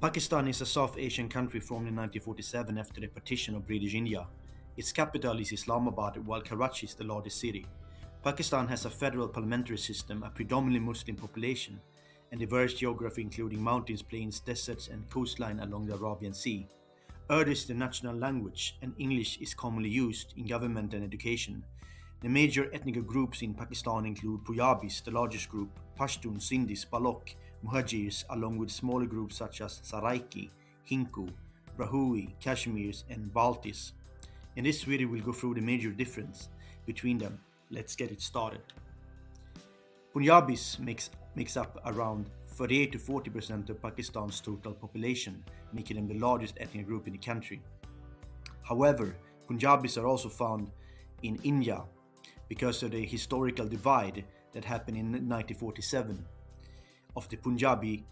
Pakistan is a South Asian country formed in 1947 after the partition of British India. Its capital is Islamabad, while Karachi is the largest city. Pakistan has a federal parliamentary system, a predominantly Muslim population, and diverse geography including mountains, plains, deserts, and coastline along the Arabian Sea. Urdu is the national language, and English is commonly used in government and education. The major ethnic groups in Pakistan include Punjabis, the largest group, Pashtuns, Sindhis, Baloch, Muhajirs, along with smaller groups such as Saraiki, Hinku, Brahui, Kashmirs, and Baltis. In this video, we'll go through the major difference between them. Let's get it started. Punjabis makes up around 38 to 40% of Pakistan's total population, making them the largest ethnic group in the country. However, Punjabis are also found in India because of the historical divide that happened in 1947 of the Punjabi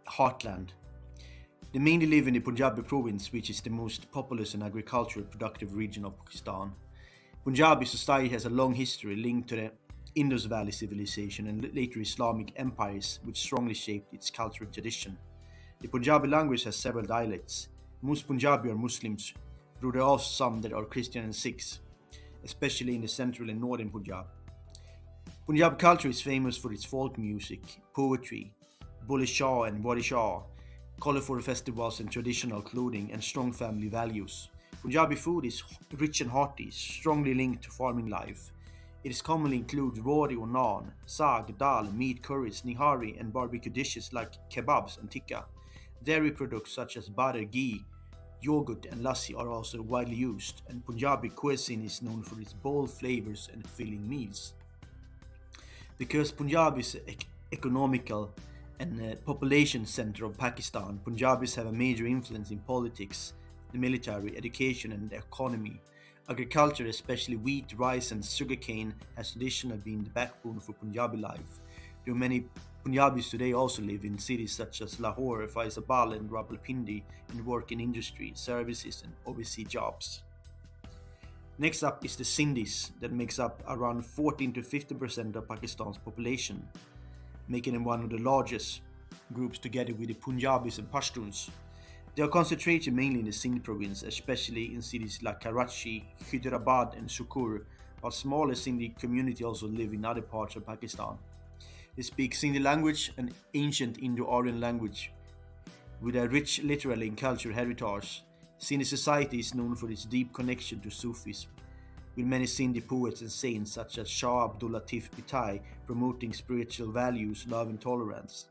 heartland. They mainly live in the Punjabi province, which is the most populous and agricultural productive region of Pakistan. Punjabi society has a long history linked to the Indus Valley civilization and later Islamic empires, which strongly shaped its culture and tradition. The Punjabi language has several dialects. Most Punjabi are Muslims, though there are also some that are Christian and Sikhs, especially in the central and northern Punjab. Punjab culture is famous for its folk music, poetry, Bulle Shah and Wadi Shah, colorful festivals and traditional clothing, and strong family values. Punjabi food is rich and hearty, strongly linked to farming life. It commonly includes roti or naan, saag, dal, meat curries, nihari, and barbecue dishes like kebabs and tikka. Dairy products such as butter, ghee, yogurt, and lassi are also widely used, and Punjabi cuisine is known for its bold flavors and filling meals. Because Punjab is an economical and population center of Pakistan, Punjabis have a major influence in politics, the military, education, and the economy. Agriculture, especially wheat, rice, and sugarcane, has traditionally been the backbone for Punjabi life. Though many Punjabis today also live in cities such as Lahore, Faizabad, and Rawalpindi and work in industry, services, and overseas jobs. Next up is the Sindhis, that makes up around 14 to 15% of Pakistan's population, making them one of the largest groups together with the Punjabis and Pashtuns. They are concentrated mainly in the Sindh province, especially in cities like Karachi, Hyderabad, and Sukkur, while smaller Sindhi communities also live in other parts of Pakistan. They speak Sindhi language, an ancient Indo-Aryan language with a rich literary and cultural heritage. Sindhi society is known for its deep connection to Sufism, with many Sindhi poets and saints such as Shah Abdul Latif Bhittai promoting spiritual values, love, and tolerance.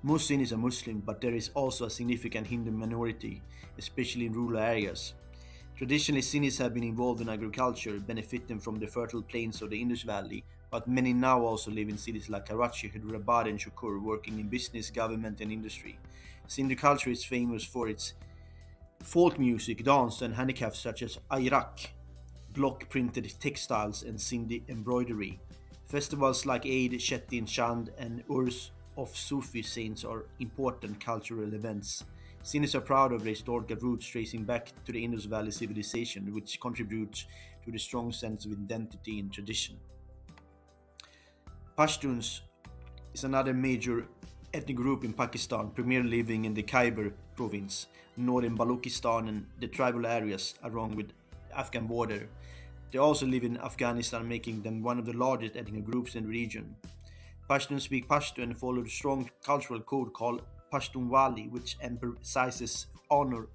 Most Sindhis are Muslim, but there is also a significant Hindu minority, especially in rural areas. Traditionally, Sindhis have been involved in agriculture, benefiting from the fertile plains of the Indus Valley, but many now also live in cities like Karachi, Hyderabad, and Sukkur, working in business, government, and industry. Sindhi culture is famous for its folk music, dance, and handicrafts such as Airak, block-printed textiles, and Sindhi embroidery. Festivals like Eid, Shettin Chand, and Urs of Sufi saints are important cultural events. Sindhis are proud of their historical roots tracing back to the Indus Valley civilization, which contributes to the strong sense of identity and tradition. Pashtuns is another major ethnic group in Pakistan, primarily living in the Khyber province, northern Balochistan, and the tribal areas along with the Afghan border. They also live in Afghanistan, making them one of the largest ethnic groups in the region. Pashtuns speak Pashto and follow a strong cultural code called Pashtunwali, which emphasizes honor,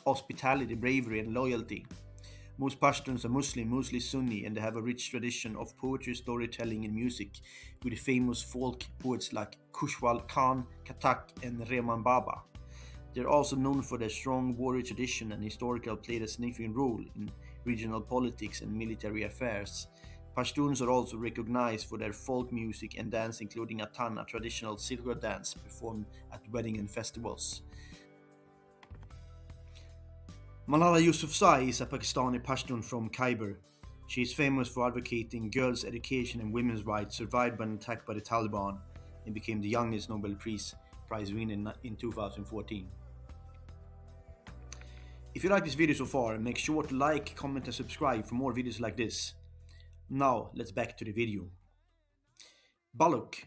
hospitality, bravery, and loyalty. Most Pashtuns are Muslim, mostly Sunni, and they have a rich tradition of poetry, storytelling, and music, with famous folk poets like Kushwal Khan, Katak, and Rehman Baba. They are also known for their strong warrior tradition and historically played a significant role in regional politics and military affairs. Pashtuns are also recognized for their folk music and dance, including Atan, a traditional silver dance performed at weddings and festivals. Malala Yousafzai is a Pakistani Pashtun from Khyber. She is famous for advocating girls' education and women's rights, survived by an attack by the Taliban, and became the youngest Nobel Prize winner in 2014. If you like this video so far, make sure to like, comment, and subscribe for more videos like this. Now, let's back to the video. Baloch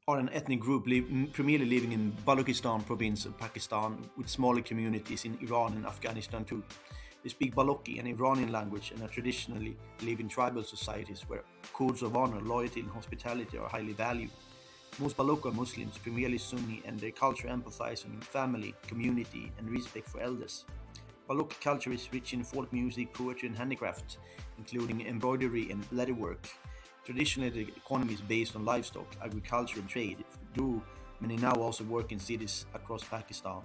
are an ethnic group primarily living in Balochistan province of Pakistan, with smaller communities in Iran and Afghanistan too. They speak Balochi, an Iranian language, and are traditionally live in tribal societies where codes of honor, loyalty, and hospitality are highly valued. Most Baloch are Muslims, primarily Sunni, and their culture emphasizes on family, community, and respect for elders. Baloch culture is rich in folk music, poetry, and handicraft, including embroidery and leatherwork. Traditionally, the economy is based on livestock, agriculture, and trade, though many now also work in cities across Pakistan.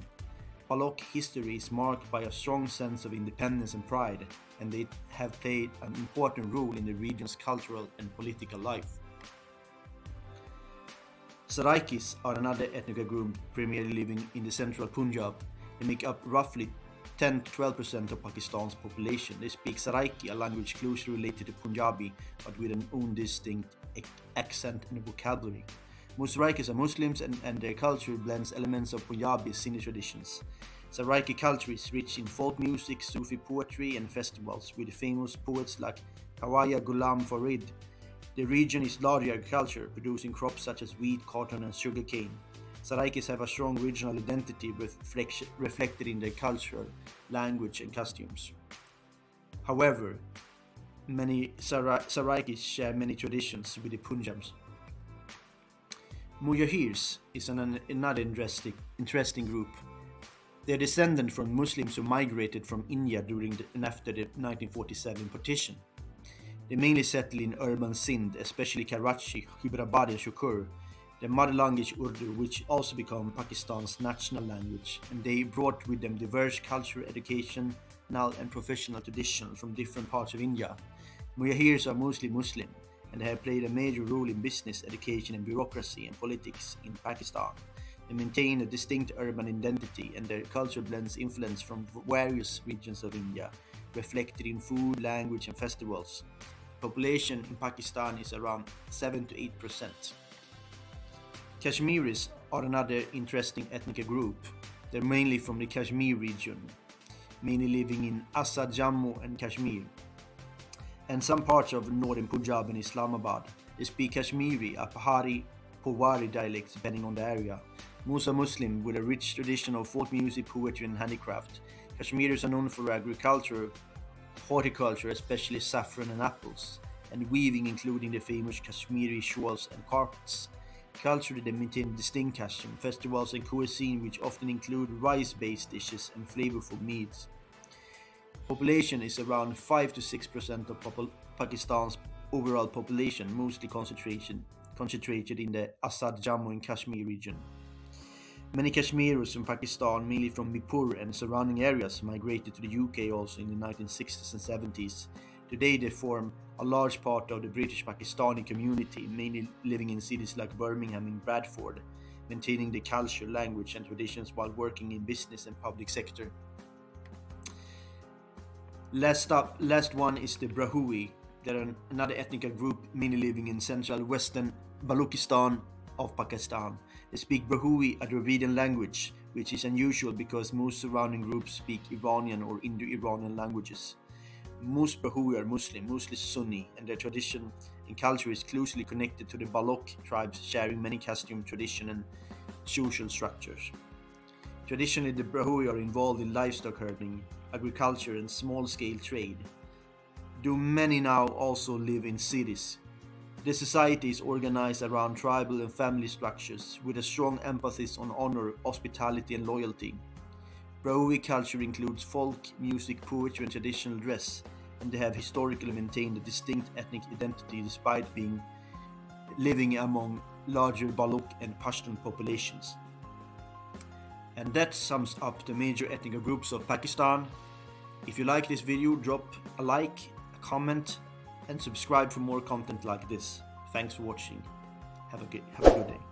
Baloch history is marked by a strong sense of independence and pride, and they have played an important role in the region's cultural and political life. Saraikis are another ethnic group primarily living in the central Punjab. They make up roughly 10 to 12% of Pakistan's population. They speak Saraiki, a language closely related to Punjabi, but with an own distinct accent and vocabulary. Most Saraikis are Muslims, and their culture blends elements of Punjabi Sindhi traditions. Saraiki culture is rich in folk music, Sufi poetry, and festivals, with famous poets like Khwaja Ghulam Farid. The region is largely agriculture, producing crops such as wheat, cotton, and sugarcane. Saraikis have a strong regional identity reflected in their culture, language, and costumes. However, many Saraikis share many traditions with the Punjabs. Mujahirs is another interesting group. They are descended from Muslims who migrated from India during and after the 1947 partition. They mainly settled in urban Sindh, especially Karachi, Hyderabad, and Shukur. Their mother language Urdu, which also became Pakistan's national language, and they brought with them diverse cultural, educational, and professional traditions from different parts of India. Mujahirs are mostly Muslim, and they have played a major role in business, education, and bureaucracy and politics in Pakistan. They maintain a distinct urban identity, and their culture blends influence from various regions of India, reflected in food, language, and festivals. The population in Pakistan is around 7 to 8%. Kashmiris are another interesting ethnic group. They're mainly from the Kashmir region, mainly living in Azad, Jammu, and Kashmir, and some parts of northern Punjab and Islamabad. They speak Kashmiri, a Pahari, Powari dialect depending on the area. Most are Muslim with a rich tradition of folk music, poetry, and handicraft. Kashmiris are known for agriculture, horticulture, especially saffron and apples, and weaving, including the famous Kashmiri shawls and carpets. Culturally, they maintain distinct costume, festivals, and cuisine, which often include rice-based dishes and flavorful meats. Population is around 5 to 6% of Pakistan's overall population, mostly concentrated in the Azad, Jammu, and Kashmir region. Many Kashmiris from Pakistan, mainly from Mirpur and surrounding areas, migrated to the UK also in the 1960s and 70s. Today they form a large part of the British Pakistani community, mainly living in cities like Birmingham and Bradford, maintaining the culture, language, and traditions while working in business and public sector. Last one is the Brahui. They're another ethnic group mainly living in central western Balochistan of Pakistan. They speak Brahui, a Dravidian language, which is unusual because most surrounding groups speak Iranian or Indo-Iranian languages. Most Brahui are Muslim, mostly Sunni, and their tradition and culture is closely connected to the Baloch tribes, sharing many costume, tradition, and social structures. Traditionally, the Brahui are involved in livestock herding, agriculture, and small-scale trade, though many now also live in cities. The society is organized around tribal and family structures, with a strong emphasis on honor, hospitality, and loyalty. Brahui culture includes folk, music, poetry, and traditional dress, and they have historically maintained a distinct ethnic identity despite living among larger Baloch and Pashtun populations. And that sums up the major ethnic groups of Pakistan. If you like this video, drop a like, a comment, and subscribe for more content like this. Thanks for watching. Have a good day.